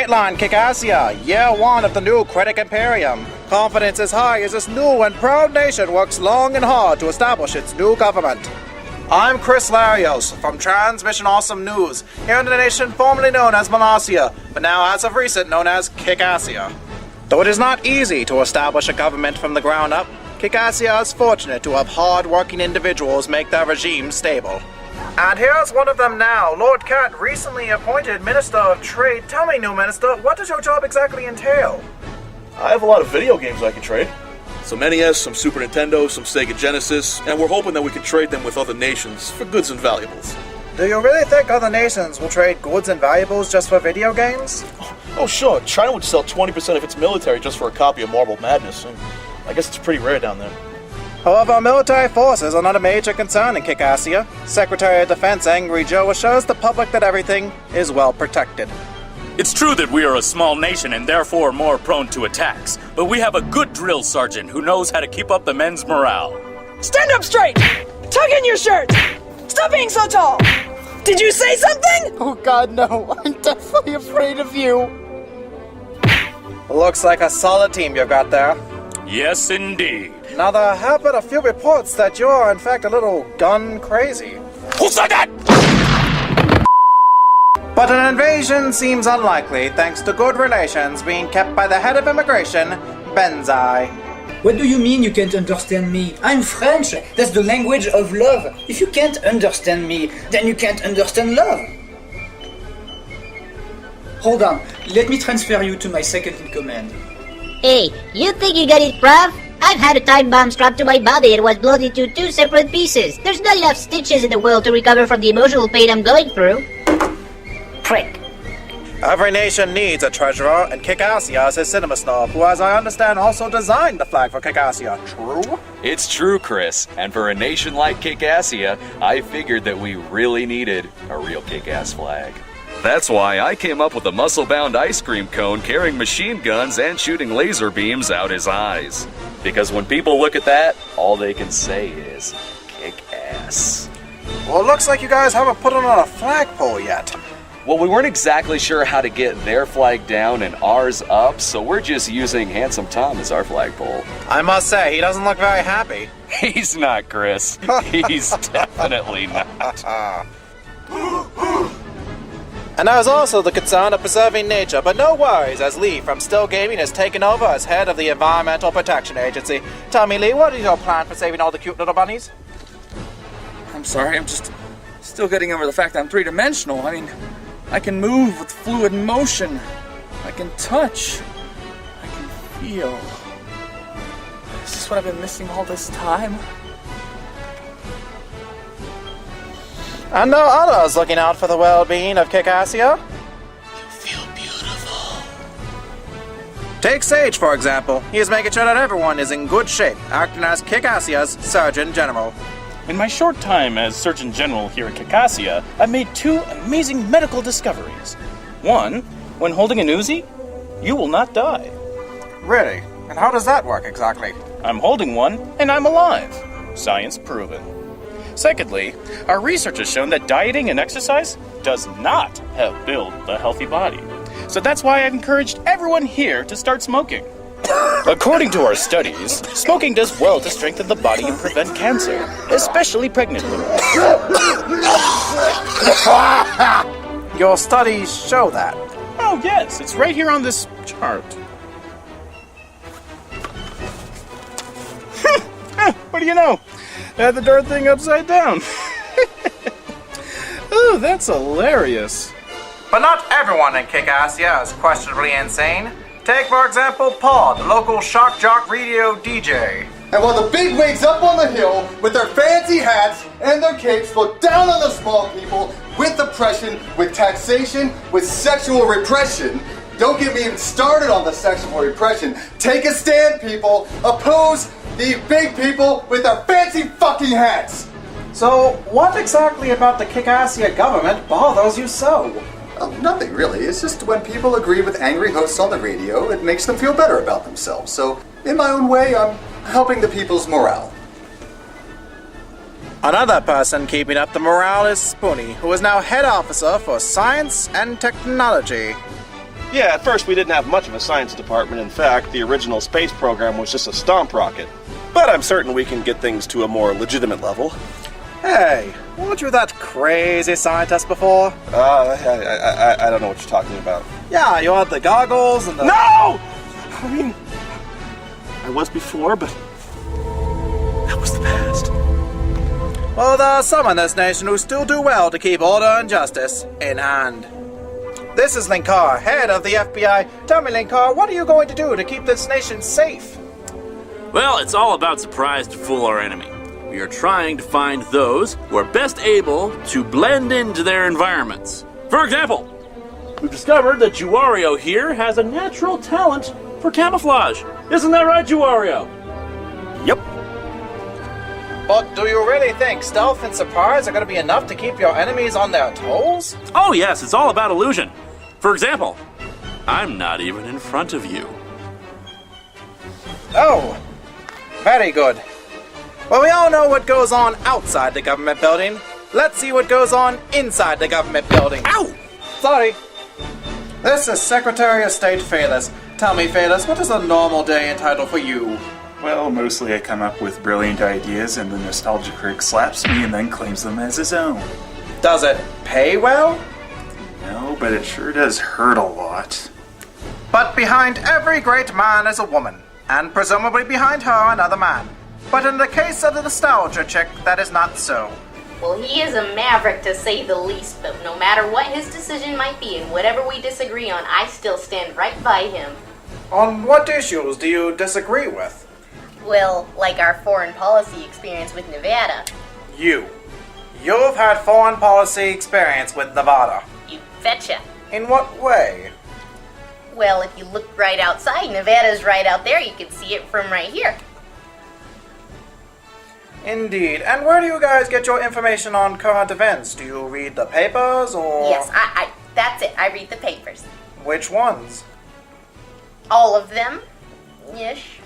Dateline Kickassia, year one of the new Critic Imperium. Confidence is high as this new and proud nation works long and hard to establish its new government. I'm Chris Larios from Transmission Awesome News, here in the nation formerly known as Monasia, but now as of recent known as Kickassia. Though it is not easy to establish a government from the ground up, Kickassia is fortunate to have hard-working individuals make their regime stable. And here's one of them now, Lord Cat, recently appointed Minister of Trade. Tell me, new Minister, what does your job exactly entail? I have a lot of video games I can trade. Some NES, some Super Nintendo, some Sega Genesis, and we're hoping that we can trade them with other nations for goods and valuables. Do you really think other nations will trade goods and valuables just for video games? Oh sure, China would sell 20% of its military just for a copy of Marble Madness, and I guess it's pretty rare down there. However, military forces are not a major concern in Kickassia. Secretary of Defense Angry Joe assures the public that everything is well protected. It's true that we are a small nation and therefore more prone to attacks, but we have a good drill sergeant who knows how to keep up the men's morale. Stand up straight! Tuck in your shirt! Stop being so tall! Did you say something? Oh god, no. I'm definitely afraid of you. Looks like a solid team you've got there. Yes, indeed. Now, there have been a few reports that you are, in fact, a little gun crazy. Who said that? But an invasion seems unlikely, thanks to good relations being kept by the head of immigration, Benzai. What do you mean you can't understand me? I'm French. That's the language of love. If you can't understand me, then you can't understand love. Hold on. Let me transfer you to my second in command. Hey, you think you got it, bruv? I've had a time bomb strapped to my body and was blown into two separate pieces. There's not enough stitches in the world to recover from the emotional pain I'm going through. Prick. Every nation needs a treasurer, and Kickassia is his cinema snob, who, as I understand, also designed the flag for Kickassia. True? It's true, Chris. And for a nation like Kickassia, I figured that we really needed a real kick-ass flag. That's why I came up with a muscle-bound ice cream cone carrying machine guns and shooting laser beams out his eyes. Because when people look at that, all they can say is, kick-ass. Well, it looks like you guys haven't put it on a flagpole yet. Well, we weren't exactly sure how to get their flag down and ours up, so we're just using Handsome Tom as our flagpole. I must say, he doesn't look very happy. He's not, Chris. He's definitely not. And there is also the concern of preserving nature, but no worries, as Lee from Still Gaming has taken over as head of the Environmental Protection Agency. Tell me, Lee, what is your plan for saving all the cute little bunnies? I'm sorry, I'm just still getting over the fact that I'm three-dimensional. I mean, I can move with fluid motion. I can touch. I can feel. Is this what I've been missing all this time? And there are others looking out for the well-being of Kickassia. You feel beautiful. Take Sage, for example. He is making sure that everyone is in good shape, acting as Kickassia's Surgeon General. In my short time as Surgeon General here at Kickassia, I've made two amazing medical discoveries. One, when holding an Uzi, you will not die. Really? And how does that work exactly? I'm holding one, and I'm alive. Science proven. Secondly, our research has shown that dieting and exercise does not help build the healthy body. So that's why I've encouraged everyone here to start smoking. According to our studies, smoking does well to strengthen the body and prevent cancer, especially pregnant women. Your studies show that. Oh yes, it's right here on this chart. What do you know? I had the darn thing upside down. Oh, that's hilarious. But not everyone in Kickassia is questionably insane. Take, for example, Paul, the local shock jock radio DJ. And while the big wigs up on the hill with their fancy hats and their capes look down on the small people with oppression, with taxation, with sexual repression. Don't get me even started on the sexual repression. Take a stand, people. Oppose the big people with their fancy fucking hats. So, what exactly about the Kickassia government bothers you so? Oh, nothing really. It's just when people agree with angry hosts on the radio, it makes them feel better about themselves. So, in my own way, I'm helping the people's morale. Another person keeping up the morale is Spoonie, who is now head officer for science and technology. Yeah, at first we didn't have much of a science department. In fact, the original space program was just a stomp rocket. But I'm certain we can get things to a more legitimate level. Hey, weren't you that crazy scientist before? I don't know what you're talking about. Yeah, you had the goggles and the... No! I mean, I was before, but that was the past. Well, there are some in this nation who still do well to keep order and justice in hand. This is Linkar, head of the FBI. Tell me, Linkar, what are you going to do to keep this nation safe? Well, it's all about surprise to fool our enemy. We are trying to find those who are best able to blend into their environments. For example, we've discovered that Juario here has a natural talent for camouflage. Isn't that right, Juario? Yep. But do you really think stealth and surprise are going to be enough to keep your enemies on their toes? Oh yes, it's all about illusion. For example, I'm not even in front of you. Oh, very good. Well, we all know what goes on outside the government building. Let's see what goes on inside the government building. Ow! Sorry. This is Secretary of State Phaelus. Tell me, Phaelus, what is a normal day entitled for you? Well, mostly I come up with brilliant ideas and the nostalgia critic slaps me and then claims them as his own. Does it pay well? No, but it sure does hurt a lot. But behind every great man is a woman, and presumably behind her another man. But in the case of the nostalgia chick, that is not so. Well, he is a maverick to say the least, but no matter what his decision might be and whatever we disagree on, I still stand right by him. On what issues do you disagree with? Well, like our foreign policy experience with Nevada. You've had foreign policy experience with Nevada. You betcha. In what way? Well, if you look right outside, Nevada's right out there. You can see it from right here. Indeed. And where do you guys get your information on current events? Do you read the papers, or...? Yes, I that's it. I read the papers. Which ones? All of them. Ish.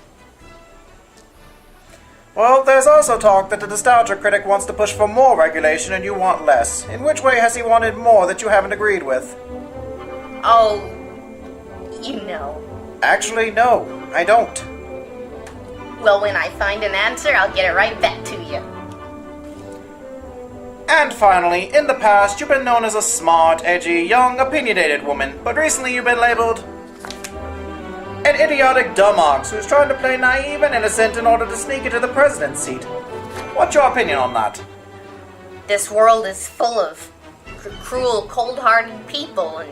Well, there's also talk that the nostalgia critic wants to push for more regulation and you want less. In which way has he wanted more that you haven't agreed with? Oh, you know. Actually, no, I don't. Well, when I find an answer, I'll get it right back to you. And finally, in the past, you've been known as a smart, edgy, young, opinionated woman, but recently you've been labeled an idiotic dumb ox who's trying to play naive and innocent in order to sneak into the president's seat. What's your opinion on that? This world is full of cruel, cold-hearted people, and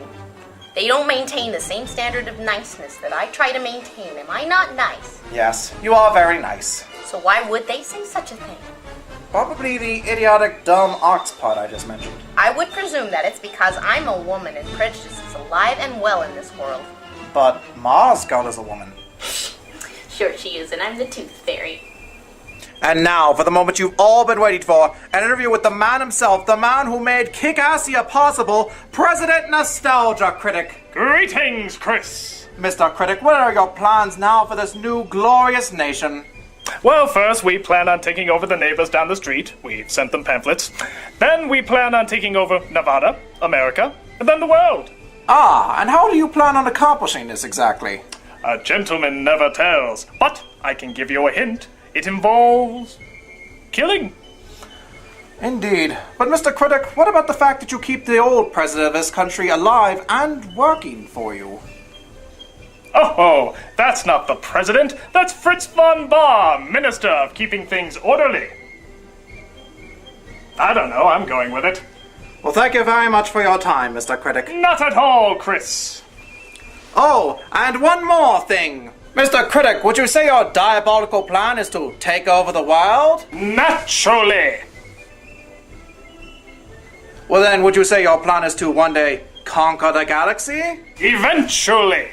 they don't maintain the same standard of niceness that I try to maintain. Am I not nice? Yes, you are very nice. So why would they say such a thing? Probably the idiotic dumb ox part I just mentioned. I would presume that it's because I'm a woman and prejudice is alive and well in this world. But Mars God is a woman. Sure she is, and I'm the Tooth Fairy. And now, for the moment you've all been waiting for, an interview with the man himself, the man who made Kickassia possible, President Nostalgia Critic. Greetings, Chris. Mr. Critic, what are your plans now for this new glorious nation? Well, first we plan on taking over the neighbors down the street. We've sent them pamphlets. Then we plan on taking over Nevada, America, and then the world. Ah, and how do you plan on accomplishing this exactly? A gentleman never tells, but I can give you a hint. It involves killing. Indeed. But Mr. Critic, what about the fact that you keep the old president of this country alive and working for you? Oh, that's not the president. That's Fritz von Baum, Minister of Keeping Things Orderly. I don't know, I'm going with it. Well, thank you very much for your time, Mr. Critic. Not at all, Chris. Oh, and one more thing. Mr. Critic, would you say your diabolical plan is to take over the world? Naturally. Well then, would you say your plan is to one day conquer the galaxy? Eventually.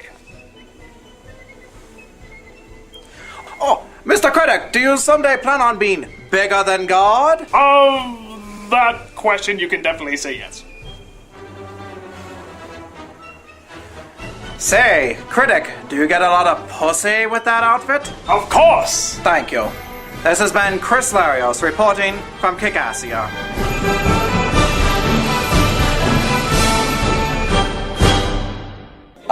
Oh, Mr. Critic, do you someday plan on being bigger than God? That question you can definitely say yes. Say, Critic, do you get a lot of pussy with that outfit? Of course! Thank you. This has been Chris Larios reporting from Kickassia.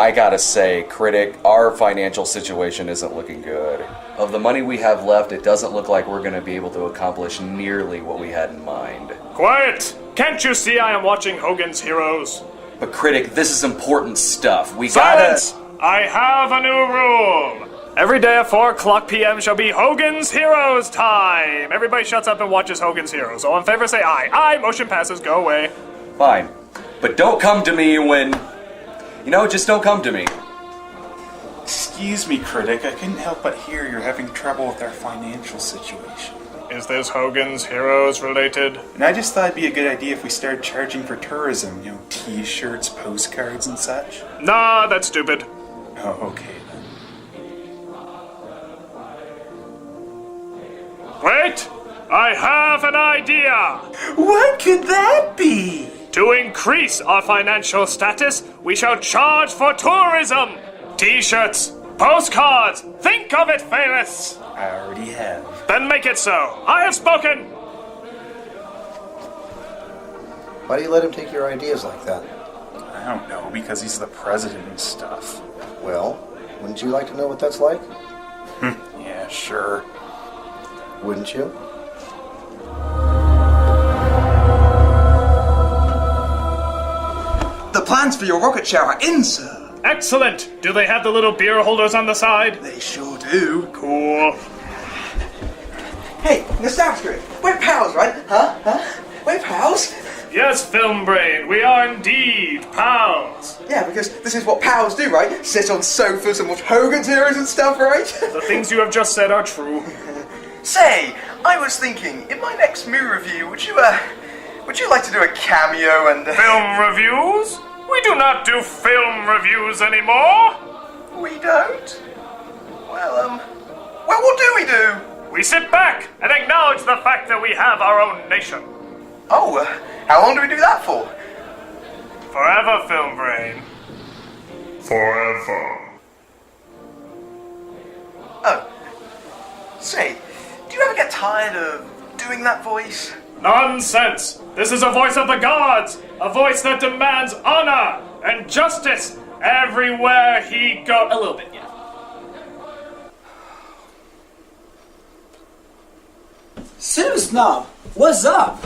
I gotta say, Critic, our financial situation isn't looking good. Of the money we have left, it doesn't look like we're gonna be able to accomplish nearly what we had in mind. Quiet! Can't you see I am watching Hogan's Heroes? But Critic, this is important stuff. We Silence! gotta... I have a new rule! Every day at 4 o'clock p.m. shall be Hogan's Heroes time! Everybody shuts up and watches Hogan's Heroes. All in favor say aye. Aye! Motion passes. Go away. Fine. But don't come to me when... just don't come to me. Excuse me, Critic, I couldn't help but hear you're having trouble with our financial situation. Is this Hogan's Heroes related? And I just thought it'd be a good idea if we started charging for tourism, t-shirts, postcards, and such. Nah, that's stupid. Oh, okay then. Wait! I have an idea! What could that be? To increase our financial status, we shall charge for tourism! T-shirts, postcards, think of it, Phaelus! I already have. Then make it so. I have spoken! Why do you let him take your ideas like that? I don't know, because he's the president and stuff. Well, wouldn't you like to know what that's like? Yeah, sure. Wouldn't you? The plans for your rocket ship are in, sir. Excellent! Do they have the little beer holders on the side? They sure do. Cool. Hey, Nostalgia, we're pals, right? Huh? We're pals? Yes, Film Brain, we are indeed pals. Yeah, because this is what pals do, right? Sit on sofas and watch Hogan's Heroes and stuff, right? The things you have just said are true. Say, I was thinking, in my next movie review, would you like to do a cameo and... Film reviews? We do not do film reviews anymore. We don't? Well, what do we do? We sit back and acknowledge the fact that we have our own nation. Oh, how long do we do that for? Forever, Film Brain. Forever. Oh. Say, do you ever get tired of doing that voice? Nonsense! This is a voice of the gods! A voice that demands honor and justice everywhere he goes. A little bit, yeah. Serious now, what's up?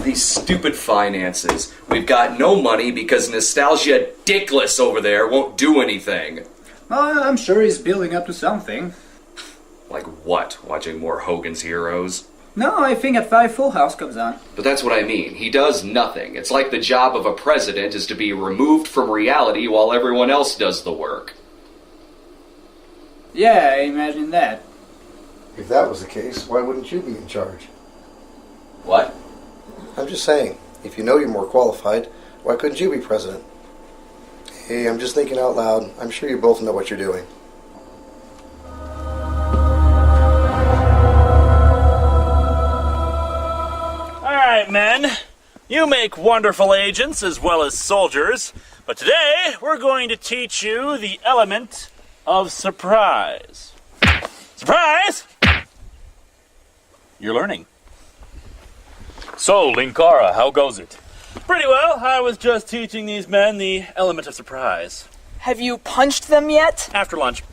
These stupid finances. We've got no money because Nostalgia Dickless over there won't do anything. Well, I'm sure he's building up to something. Like what? Watching more Hogan's Heroes? No, I think at 5 Full House comes on. But that's what I mean. He does nothing. It's like the job of a president is to be removed from reality while everyone else does the work. Yeah, I imagine that. If that was the case, why wouldn't you be in charge? What? I'm just saying, if you know you're more qualified, why couldn't you be president? Hey, I'm just thinking out loud. I'm sure you both know what you're doing. Alright, men. You make wonderful agents as well as soldiers, but today we're going to teach you the element of surprise. Surprise! You're learning. So, Linkara, how goes it? Pretty well. I was just teaching these men the element of surprise. Have you punched them yet? After lunch.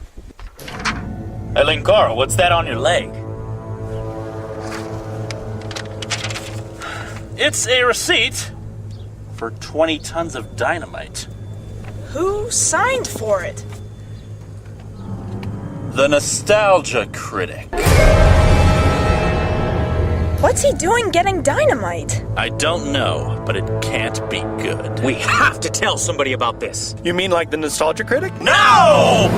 Hey, Linkara, what's that on your leg? It's a receipt for 20 tons of dynamite. Who signed for it? The Nostalgia Critic. What's he doing getting dynamite? I don't know, but it can't be good. We have to tell somebody about this. You mean like the Nostalgia Critic? No!